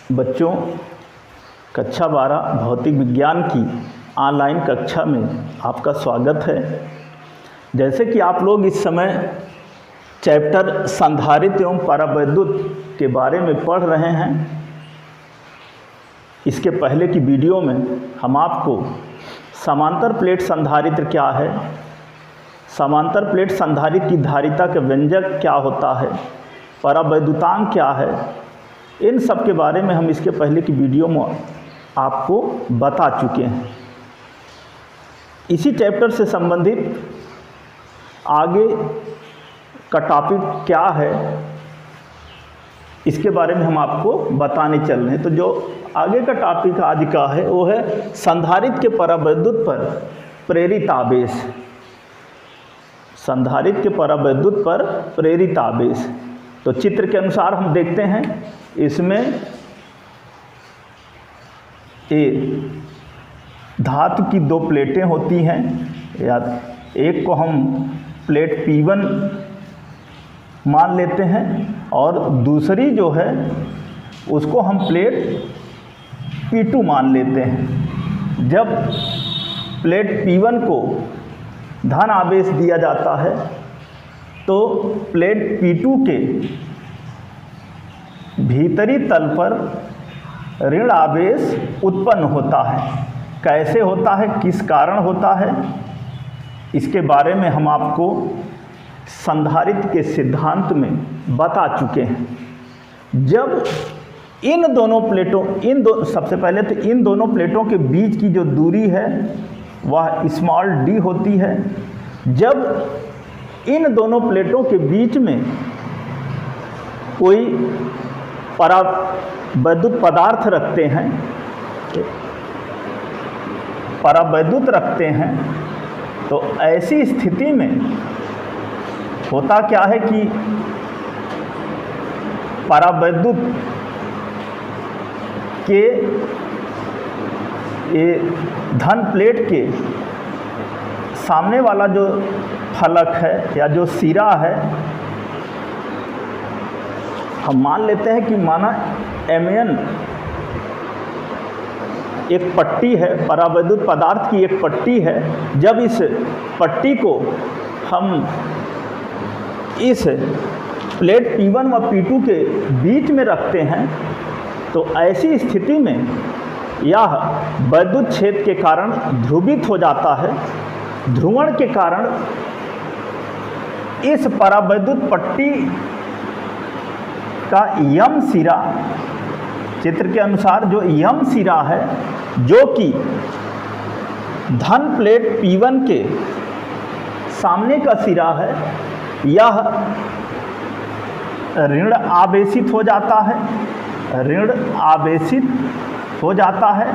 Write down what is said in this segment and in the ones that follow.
बच्चों, कक्षा 12 भौतिक विज्ञान की ऑनलाइन कक्षा में आपका स्वागत है। जैसे कि आप लोग इस समय चैप्टर संधारित्र एवं परावैद्युत के बारे में पढ़ रहे हैं, इसके पहले की वीडियो में हम आपको समांतर प्लेट संधारित्र क्या है, समांतर प्लेट संधारित्र की धारिता के व्यंजक क्या होता है, परावैद्युतांक क्या है, इन सब के बारे में हम इसके पहले की वीडियो में आपको बता चुके हैं। इसी चैप्टर से संबंधित आगे का टॉपिक क्या है, इसके बारे में हम आपको बताने चल रहे हैं। तो जो आगे का टॉपिक आज का है वो है संधारित्र के परावैद्युत पर प्रेरित आवेश। संधारित्र के परावैद्युत पर प्रेरित आवेश। तो चित्र के अनुसार हम देखते हैं, इसमें धातु की दो प्लेटें होती हैं, या एक को हम प्लेट P1 मान लेते हैं और दूसरी जो है उसको हम प्लेट P2 मान लेते हैं। जब प्लेट P1 को धन आवेश दिया जाता है तो प्लेट P2 के भीतरी तल पर ऋण आवेश उत्पन्न होता है। कैसे होता है, किस कारण होता है, इसके बारे में हम आपको संधारित्र के सिद्धांत में बता चुके हैं। जब इन दोनों प्लेटों सबसे पहले तो इन दोनों प्लेटों के बीच की जो दूरी है वह स्मॉल d होती है। जब इन दोनों प्लेटों के बीच में कोई परावैद्युत पदार्थ रखते हैं, परावैद्युत रखते हैं, तो ऐसी स्थिति में होता क्या है कि परावैद्युत के ये धन प्लेट के सामने वाला जो फलक है या जो सिरा है, हम मान लेते हैं कि माना Mn एक पट्टी है, परावैद्युत पदार्थ की एक पट्टी है। जब इस पट्टी को हम इस प्लेट P1 व P2 के बीच में रखते हैं तो ऐसी स्थिति में यह वैद्युत क्षेत्र के कारण ध्रुवित हो जाता है। ध्रुवण के कारण इस परावैद्युत पट्टी का यम सिरा, चित्र के अनुसार जो यम सिरा है, जो कि धन प्लेट P1 के सामने का सिरा है, यह ऋण आवेशित हो जाता है। ऋण आवेशित हो जाता है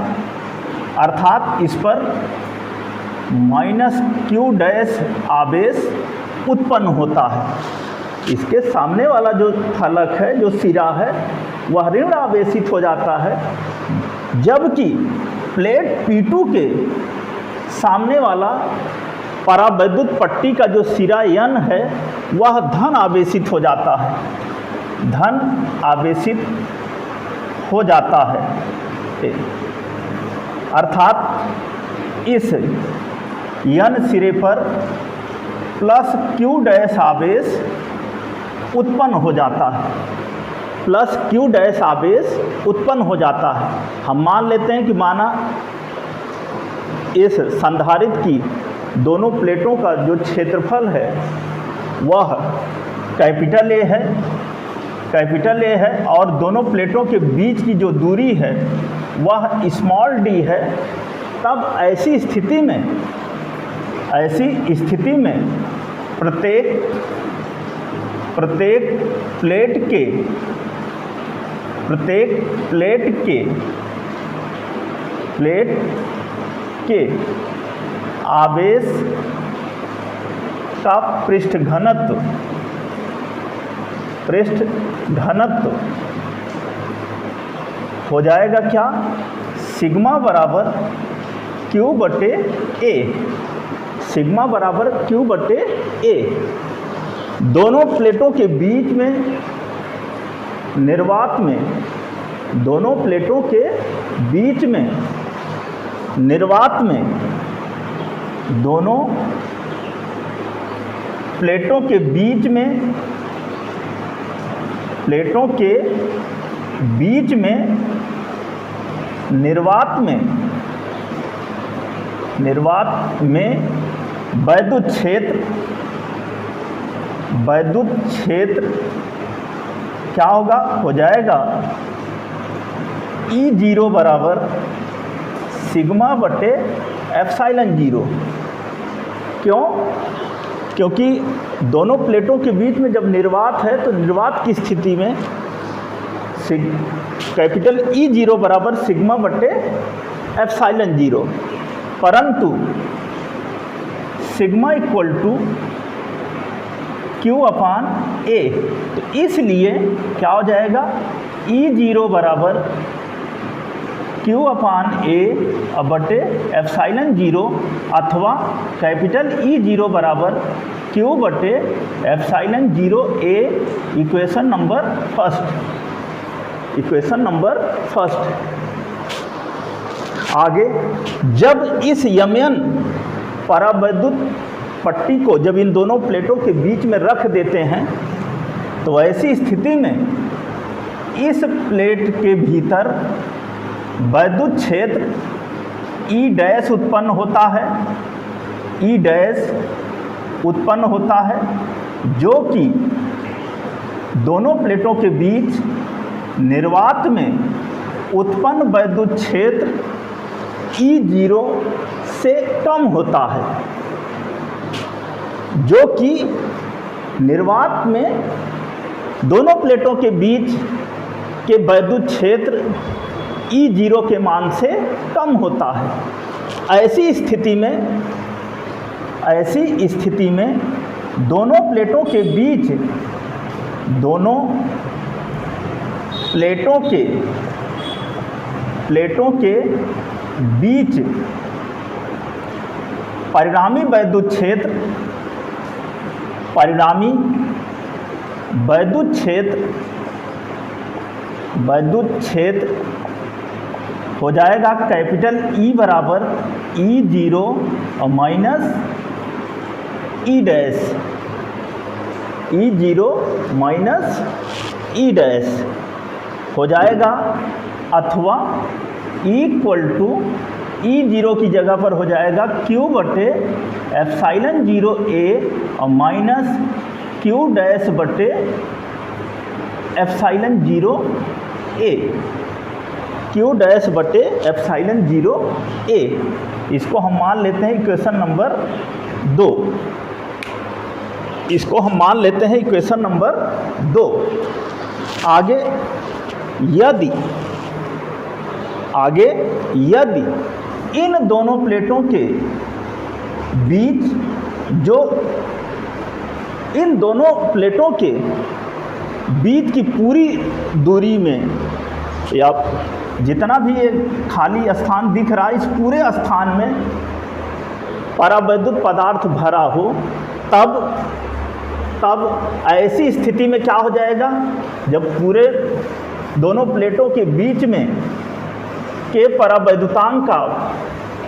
अर्थात इस पर -q' आवेश उत्पन्न होता है। इसके सामने वाला जो फलक है, जो सिरा है, वह ऋण आवेशित हो जाता है, जबकि प्लेट P2 के सामने वाला परावैद्युत पट्टी का जो सिरा N है वह धन आवेशित हो जाता है। धन आवेशित हो जाता है अर्थात इस N सिरे पर +q' आवेश उत्पन्न हो जाता है। +q' आवेश उत्पन्न हो जाता है। हम मान लेते हैं कि माना इस संधारित्र की दोनों प्लेटों का जो क्षेत्रफल है वह कैपिटल A है और दोनों प्लेटों के बीच की जो दूरी है वह स्मॉल d है। तब ऐसी स्थिति में प्रत्येक प्लेट के आवेश का पृष्ठ घनत्व हो जाएगा क्या, सिग्मा बराबर Q/A। सिग्मा बराबर Q/A। दोनों प्लेटों के बीच में निर्वात में दोनों प्लेटों के बीच में निर्वात में, दोनों प्लेटों के बीच में, प्लेटों के बीच में निर्वात में वैद्युत क्षेत्र क्या होगा, हो जाएगा E0 बराबर सिग्मा बटे एप्सिलॉन 0। क्यों? क्योंकि दोनों प्लेटों के बीच में जब निर्वात है तो निर्वात की स्थिति में कैपिटल E0 बराबर सिग्मा बटे एप्सिलॉन 0, परंतु sigma equal to Q upon A, तो इसलिए क्या हो जाएगा, E0 बराबर Q अपान A बटे एप्सिलॉन 0 अथवा कैपिटल E0 बराबर Q बटे epsilon 0A, equation number first. आगे, जब इस यमयन परावैद्युत पट्टी को जब इन दोनों प्लेटों के बीच में रख देते हैं तो ऐसी स्थिति में इस प्लेट के भीतर वैद्युत क्षेत्र E डैश उत्पन्न होता है, जो कि दोनों प्लेटों के बीच निर्वात में उत्पन्न वैद्युत क्षेत्र E0 से कम होता है, जो कि निर्वात में दोनों प्लेटों के बीच के वैद्युत क्षेत्र E0 के मान से कम होता है। ऐसी स्थिति में दोनों प्लेटों के बीच परिणामी वैद्युत क्षेत्र हो जाएगा कैपिटल E बराबर E0 और minus E dash, E0 minus E dash हो जाएगा, अथवा इक्वल टू E0 की जगह पर हो जाएगा Q बटे एप्सिलॉन 0A और माइनस Q डैश बटे एप्सिलॉन 0A, Q डैश बटे एप्सिलॉन 0A। इसको हम मान लेते हैं इक्वेशन नंबर 2। आगे यदि इन दोनों प्लेटों के बीच की पूरी दूरी में, या जितना भी ये खाली स्थान दिख रहा है, इस पूरे स्थान में परावैद्युत पदार्थ भरा हो, तब ऐसी स्थिति में क्या हो जाएगा, जब पूरे दोनों प्लेटों के बीच में के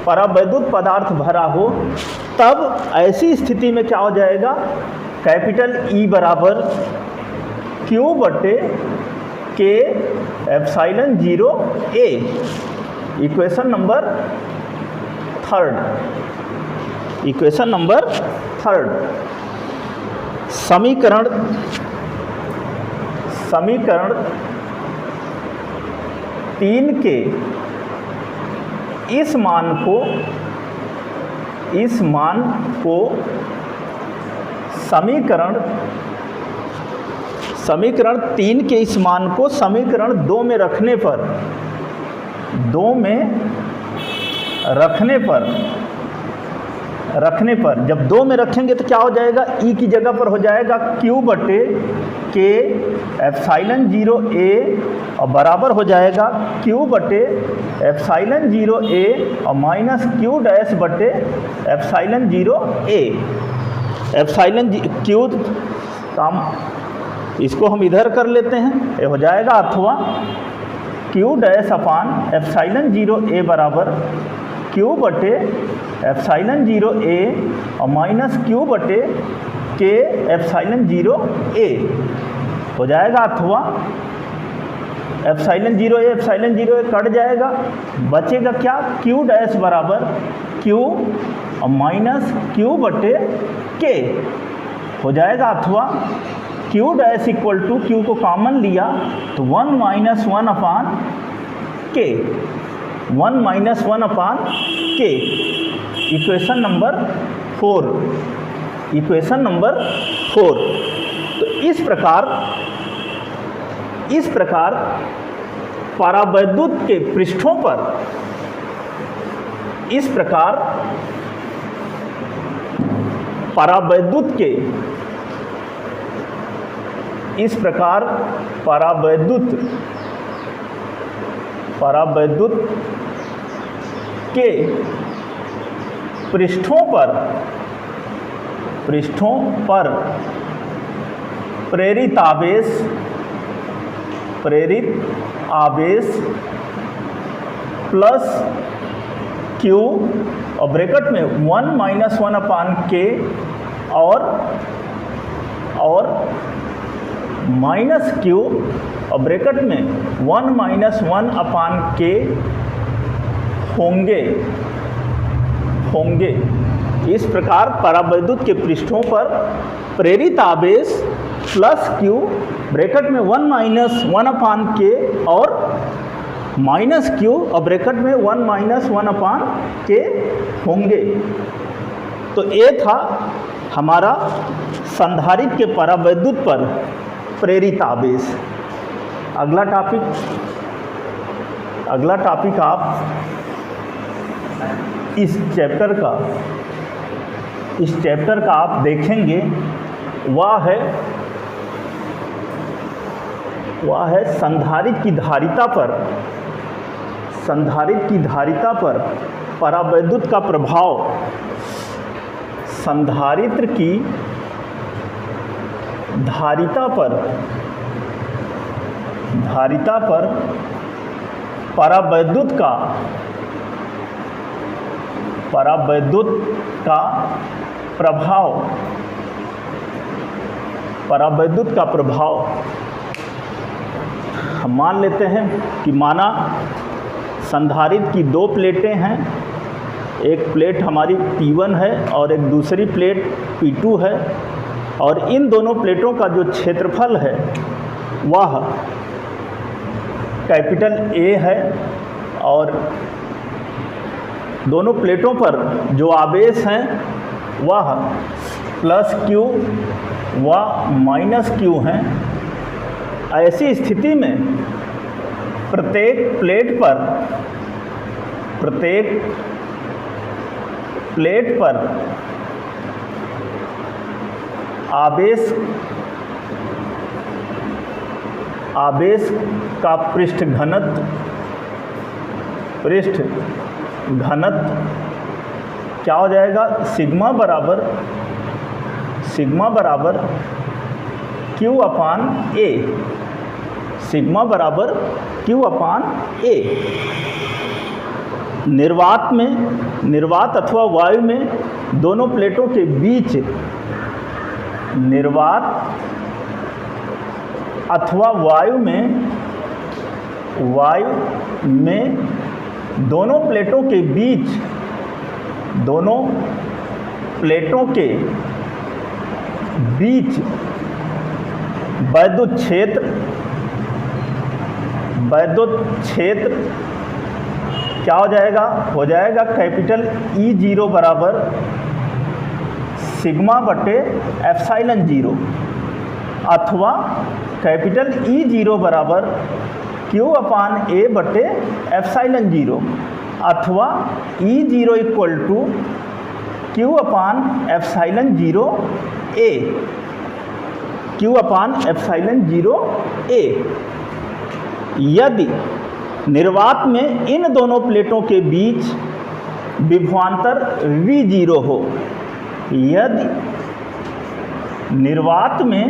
परावैद्युत पदार्थ भरा हो, तब ऐसी स्थिति में क्या हो जाएगा, कैपिटल E बराबर Q बटे K epsilon 0A, equation number third. समीकरण 3 के इस मान को समीकरण 3 के इस मान को समीकरण 2 में रखने पर जब 2 में रखेंगे तो क्या हो जाएगा, E की जगह पर हो जाएगा Q बटे K एप्सिलॉन 0A और बराबर हो जाएगा Q बटे एप्सिलॉन 0A और माइनस Q डैश बटे एप्सिलॉन 0A। एप्सिलॉन Q काम इसको हम इधर कर लेते हैं, ये हो जाएगा, अथवा Q dash upon epsilon 0 a बराबर क्यू बटे एप्साइलन 0 a और माइनस क्यू बटे के एप्साइलन 0 a हो जाएगा, अथवा epsilon 0 a epsilon 0 a cut जाएगा, बचेगा क्या, क्यू डैश बराबर क्यू और माइनस क्यू बटे के हो जाएगा, अथवा Q dash equal to Q को कॉमन लिया तो 1 माइनस 1 अपान के, 1 माइनस 1 अपान के। Equation number 4, equation number 4। तो इस प्रकार परावैद्युत के पृष्ठों पर, इस प्रकार परावैद्युत के, इस प्रकार परावैद्युत के पृष्ठों पर प्रेरित आवेश प्लस क्यू और ब्रैकेट में 1 माइनस 1 अपान के और माइनस क्यू और ब्रैकेट में 1 माइनस 1 अपान के होंगे। इस प्रकार परावैद्युत के पृष्ठों पर प्रेरित आवेश प्लस क्यू ब्रैकेट में 1 माइनस 1 अपान के और माइनस क्यू और ब्रैकेट में 1 माइनस 1 अपान के होंगे। तो ये था हमारा संधारित्र के परावैद्युत पर प्रेरित आवेश। अगला टॉपिक आप इस चैप्टर का आप देखेंगे, वह है संधारित्र की धारिता पर परावैद्युत का प्रभाव। संधारित्र की धारिता पर परावैद्युत का प्रभाव हम मान लेते हैं कि माना संधारित्र की 2 प्लेटें हैं, एक प्लेट हमारी P1 है और एक दूसरी प्लेट P2 है, और इन दोनों प्लेटों का जो क्षेत्रफल है वह कैपिटल A है, और दोनों प्लेटों पर जो आवेश हैं वह प्लस Q व माइनस Q हैं। ऐसी स्थिति में प्रत्येक प्लेट पर आवेश का पृष्ठ घनत्व क्या हो जाएगा, सिग्मा बराबर Q अपान A, सिग्मा बराबर Q अपान A। निर्वात अथवा वायु में दोनों प्लेटों के बीच, निर्वात अथवा वायु में दोनों प्लेटों के बीच, वैद्युत क्षेत्र क्या हो जाएगा कैपिटल E0 बराबर सिग्मा बटे एप्साइलन 0, अथवा कैपिटल E0 बराबर Q अपान A बटे एप्साइलन 0, अथवा E0 equal to Q upon epsilon 0 A, Q upon epsilon 0 A। यदि निर्वात में इन दोनों प्लेटों के बीच विभवांतर V0 हो, यदि निर्वात में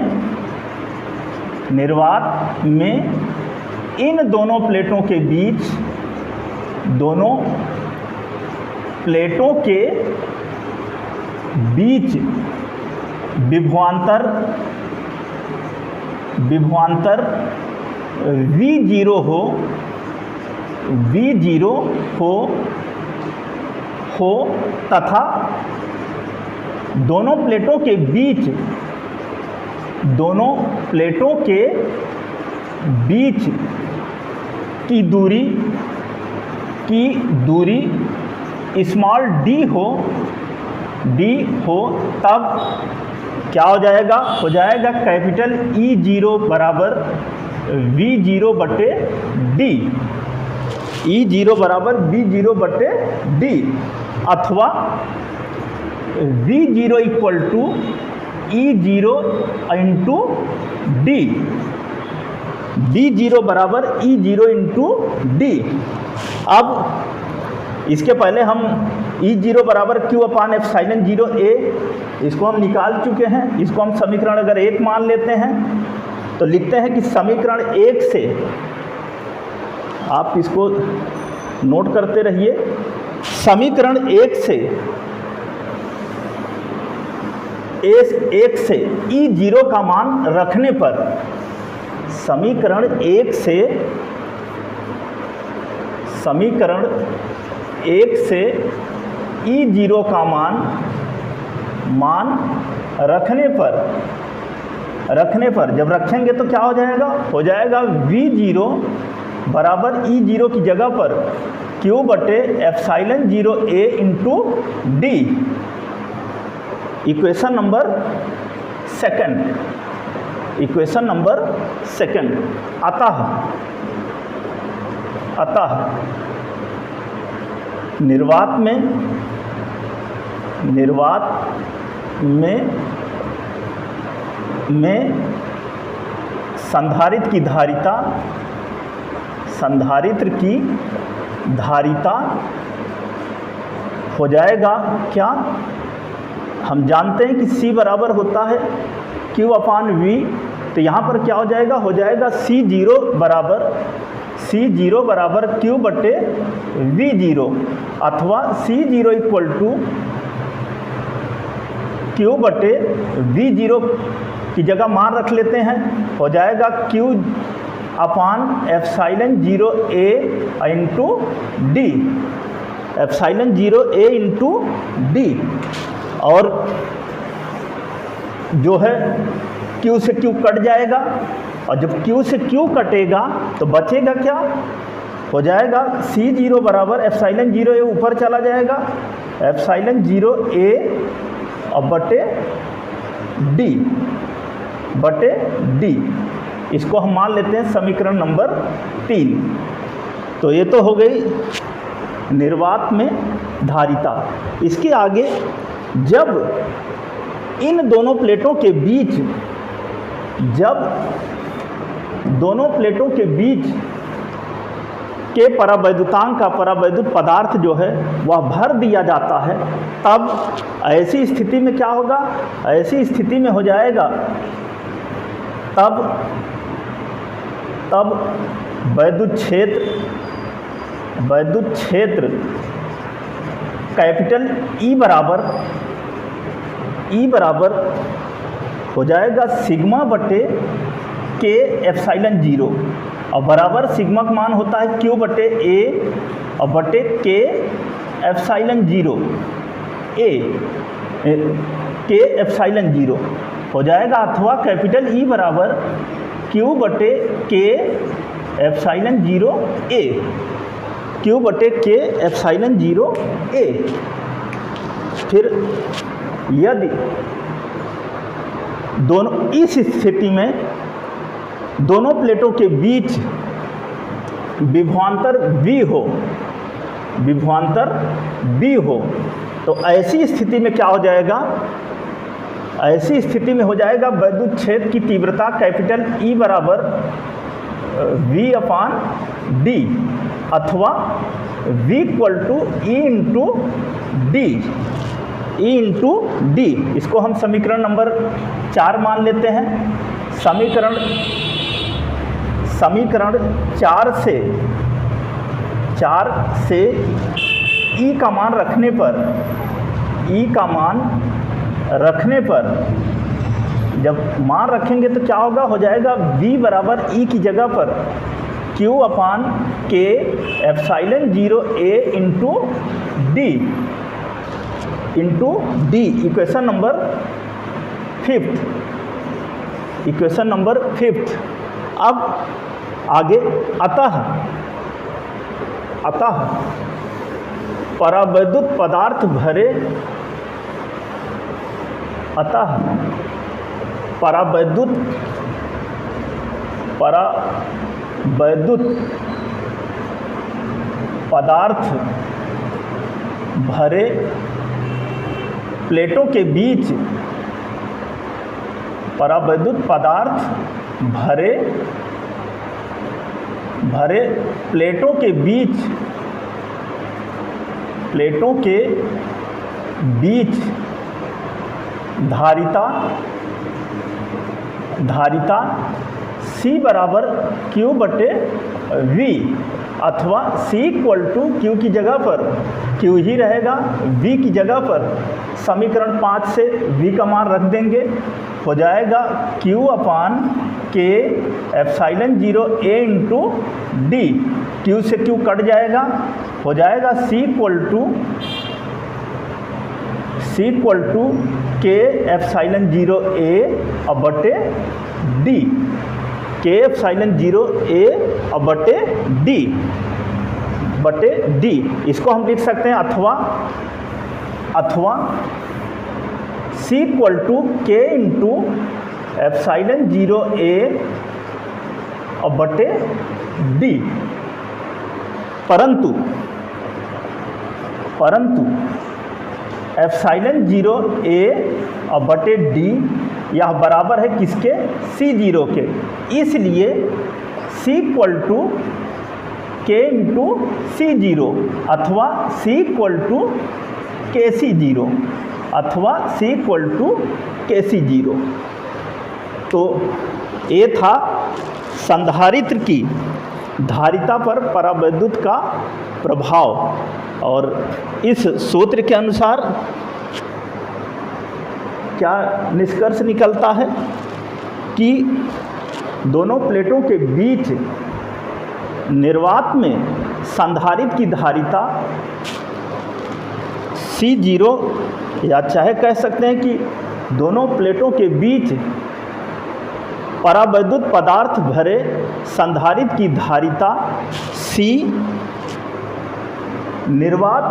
इन दोनों प्लेटों के बीच, दोनों प्लेटों के बीच विभवांतर V0 हो तथा दोनों प्लेटों के बीच की दूरी स्मॉल d हो, तब क्या हो जाएगा? हो जाएगा कैपिटल E0 बराबर V0 बटे D, E0 बराबर V0 बटे D, अथवा V0 equal to E0 into D, D0 बराबर E0 इंटू D। अब इसके पहले हम E0 बराबर Q अपान एप्सिलॉन 0A इसको हम निकाल चुके हैं। इसको हम समीकरण अगर 1 मान लेते हैं तो लिखते हैं कि समीकरण 1 से, आप इसको नोट करते रहिए, समीकरण 1 से E0 का मान रखने पर, समीकरण 1 से E0 का मान रखने पर जब रखेंगे तो क्या हो जाएगा? हो जाएगा V0 बराबर E0 की जगह पर Q बटे epsilon 0A into D, equation number second. अतः निर्वात में संधारित्र की धारिता हो जाएगा क्या? हम जानते हैं कि C बराबर होता है Q अपान V, तो यहाँ पर क्या हो जाएगा? हो जाएगा C0 बराबर Q बटे V0, अथवा C0 इक्वल टू Q बटे V0 की जगह मान रख लेते हैं, हो जाएगा Q अपान epsilon 0A into D, epsilon 0A into D। और जो है Q से Q कट जाएगा, और जब Q से Q कटेगा तो बचेगा क्या? हो जाएगा C0 बराबर एप्सिलॉन 0A ऊपर चला जाएगा, एप्सिलॉन 0A और बटे D, इसको हम मान लेते हैं समीकरण नंबर 3। तो ये तो हो गई निर्वात में धारिता। इसके आगे जब इन दोनों प्लेटों के बीच के परावैद्युतांक का परावैद्युत पदार्थ जो है वह भर दिया जाता है, तब ऐसी स्थिति में क्या होगा? ऐसी स्थिति में हो जाएगा तब वैद्युत क्षेत्र कैपिटल E बराबर हो जाएगा सिग्मा बटे K एप्सिलॉन 0, और बराबर सिग्मा का मान होता है Q बटे A और बटे K epsilon 0 A, K epsilon 0 हो जाएगा, अथवा कैपिटल E बराबर Q बटे K एप्सिलॉन 0 A, Q बटे K एप्सिलॉन 0 A। फिर यदि इस स्थिति में दोनों प्लेटों के बीच विभवांतर V हो, तो ऐसी स्थिति में क्या हो जाएगा? ऐसी स्थिति में हो जाएगा वैद्युत क्षेत्र की तीव्रता कैपिटल E बराबर V अपान D, अथवा V equal to E into D। इसको हम समीकरण नंबर 4 मान लेते हैं। समीकरण 4 से ई का मान रखने पर जब मान रखेंगे तो क्या होगा, हो जाएगा v बराबर ई की जगह पर q अपान के epsilon 0 a into D equation number 5। अब आगे अतः परावैद्युत पदार्थ भरे परावैद्युत पदार्थ भरे प्लेटों के बीच परावैद्युत पदार्थ भरे प्लेटों के बीच धारिता C बराबर Q बटे V, अथवा C इक्वल टू Q की जगह पर Q ही रहेगा, V की जगह पर समीकरण 5 से V का मान रख देंगे, हो जाएगा Q अपान के epsilon 0 a into D, Q से Q कट जाएगा, हो जाएगा C इक्वल टू के एप्सिलॉन 0 a अब बटे डी, के एप्सिलॉन 0 a अब बटे डी। इसको हम लिख सकते हैं अथवा C इक्वल टू के इंटू एप्सिलॉन 0 a अब बटे डी। परंतु एप्सिलॉन 0 a अब बटे डी यह बराबर है किसके, C0 के, इसलिए C इक्वल टू के इंटू C0 अथवा C इक्वल टू के C0 अथवा C इक्वल टू के C0। तो ये था संधारित्र की धारिता पर परावैद्युत का प्रभाव, और इस सूत्र के अनुसार क्या निष्कर्ष निकलता है कि दोनों प्लेटों के बीच निर्वात में संधारित्र की धारिता C0, या चाहे कह सकते हैं कि दोनों प्लेटों के बीच परावैद्युत पदार्थ भरे संधारित्र की धारिता C निर्वात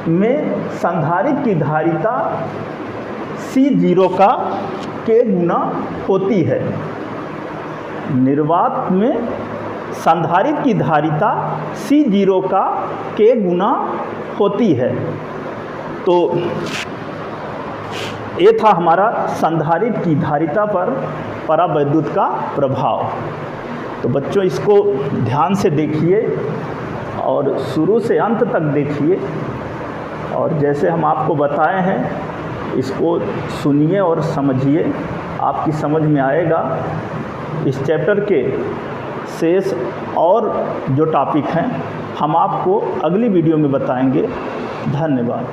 में संधारित्र की धारिता C0 का के गुना होती है। निर्वात में संधारित्र की धारिता C0 का के गुना होती है। तो ये था हमारा संधारित्र की धारिता पर परावैद्युत का प्रभाव। तो बच्चों इसको ध्यान से देखिए और शुरू से अंत तक देखिए, और जैसे हम आपको बताए हैं इसको सुनिए और समझिए, आपकी समझ में आएगा। इस चैप्टर के शेष और जो टॉपिक हैं हम आपको अगली वीडियो में बताएंगे। धन्यवाद।